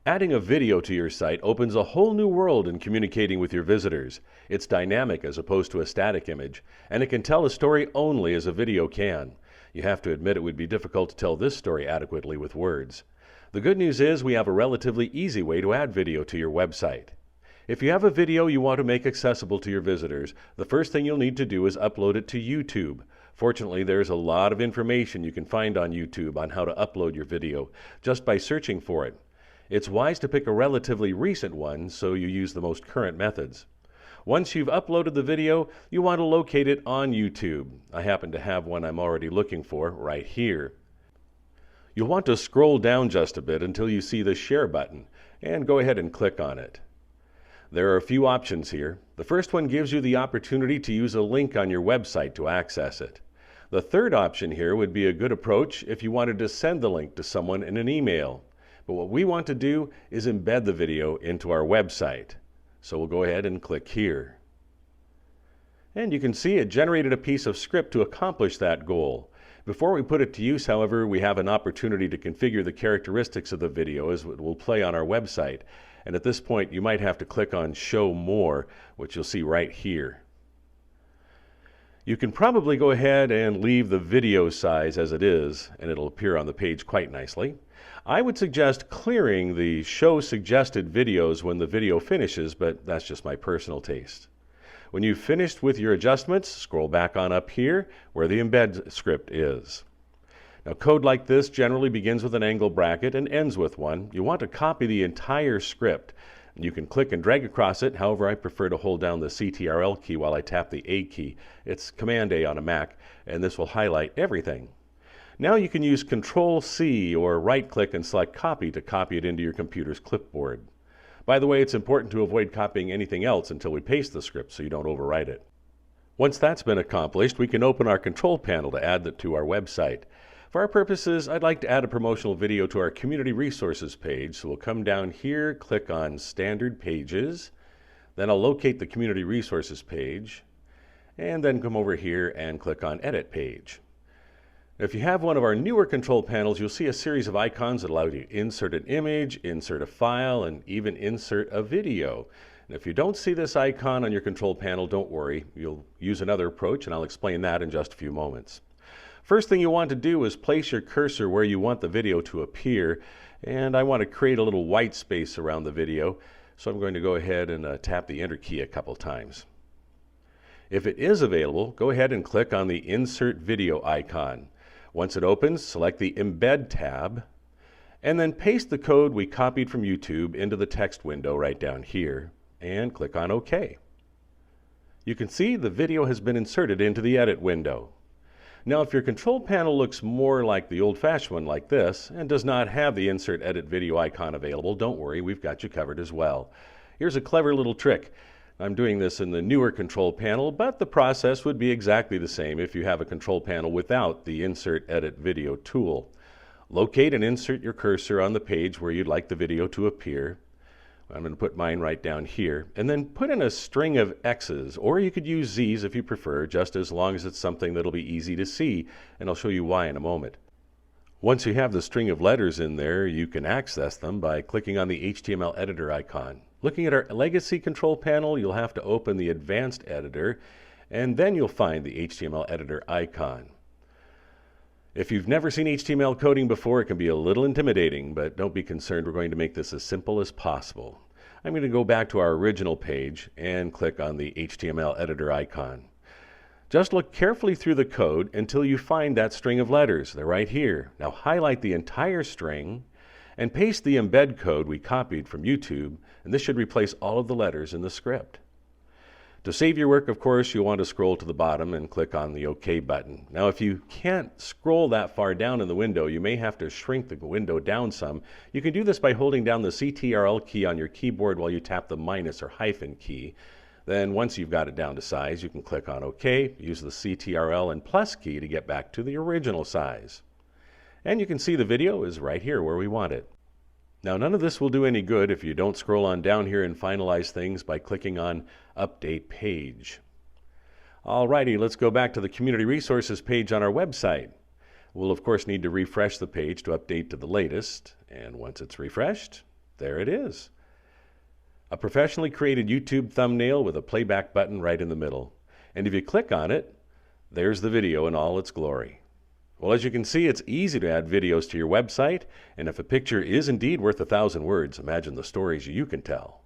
Adding a video to your site opens a whole new world in communicating with your visitors. It's dynamic as opposed to a static image, and it can tell a story only as a video can. You have to admit it would be difficult to tell this story adequately with words. The good news is we have a relatively easy way to add video to your website. If you have a video you want to make accessible to your visitors, the first thing you'll need to do is upload it to YouTube. Fortunately, there's a lot of information you can find on YouTube on how to upload your video just by searching for it. It's wise to pick a relatively recent one so you use the most current methods. Once you've uploaded the video, you want to locate it on YouTube. I happen to have one I'm already looking for right here. You'll want to scroll down just a bit until you see the share button and go ahead and click on it. There are a few options here. The first one gives you the opportunity to use a link on your website to access it. The third option here would be a good approach if you wanted to send the link to someone in an email. But what we want to do is embed the video into our website. So we'll go ahead and click here. And you can see it generated a piece of script to accomplish that goal. Before we put it to use, however, we have an opportunity to configure the characteristics of the video as it will play on our website. And at this point, you might have to click on Show More, which you'll see right here. You can probably go ahead and leave the video size as it is, and it'll appear on the page quite nicely. I would suggest clearing the Show Suggested Videos when the video finishes, but that's just my personal taste. When you've finished with your adjustments, scroll back on up here where the embed script is. Now, code like this generally begins with an angle bracket and ends with one. You want to copy the entire script. You can click and drag across it. However, I prefer to hold down the CTRL key while I tap the A key. It's Command A on a Mac, and this will highlight everything. Now you can use Control C or right-click and select Copy to copy it into your computer's clipboard. By the way, it's important to avoid copying anything else until we paste the script so you don't overwrite it. Once that's been accomplished, we can open our control panel to add that to our website. For our purposes, I'd like to add a promotional video to our Community Resources page, so we'll come down here, click on Standard Pages, then I'll locate the Community Resources page, and then come over here and click on Edit Page. If you have one of our newer control panels, you'll see a series of icons that allow you to insert an image, insert a file, and even insert a video. And if you don't see this icon on your control panel, don't worry. You'll use another approach, and I'll explain that in just a few moments. First thing you want to do is place your cursor where you want the video to appear, and I want to create a little white space around the video, so I'm going to go ahead and tap the Enter key a couple times. If it is available, go ahead and click on the Insert Video icon. Once it opens, select the Embed tab, and then paste the code we copied from YouTube into the text window right down here, and click on OK. You can see the video has been inserted into the Edit window. Now, if your control panel looks more like the old-fashioned one like this and does not have the Insert Edit Video icon available, don't worry, we've got you covered as well. Here's a clever little trick. I'm doing this in the newer control panel, but the process would be exactly the same if you have a control panel without the Insert Edit Video tool. Locate and insert your cursor on the page where you'd like the video to appear. I'm going to put mine right down here, and then put in a string of X's, or you could use Z's if you prefer, just as long as it's something that'll be easy to see, and I'll show you why in a moment. Once you have the string of letters in there, you can access them by clicking on the HTML editor icon. Looking at our legacy control panel, you'll have to open the advanced editor, and then you'll find the HTML editor icon. If you've never seen HTML coding before, it can be a little intimidating, but don't be concerned, we're going to make this as simple as possible. I'm going to go back to our original page and click on the HTML editor icon. Just look carefully through the code until you find that string of letters. They're right here. Now highlight the entire string and paste the embed code we copied from YouTube, and this should replace all of the letters in the script. To save your work, of course, you'll want to scroll to the bottom and click on the OK button. Now, if you can't scroll that far down in the window, you may have to shrink the window down some. You can do this by holding down the CTRL key on your keyboard while you tap the minus or hyphen key. Then once you've got it down to size, you can click on OK, use the CTRL and plus key to get back to the original size. And you can see the video is right here where we want it. Now, none of this will do any good if you don't scroll on down here and finalize things by clicking on Update Page. Alrighty, let's go back to the Community Resources page on our website. We'll of course need to refresh the page to update to the latest, and once it's refreshed, There it is. A professionally created YouTube thumbnail with a playback button right in the middle. And if you click on it, there's the video in all its glory. Well, as you can see, it's easy to add videos to your website, and if a picture is indeed worth 1,000 words, imagine the stories you can tell.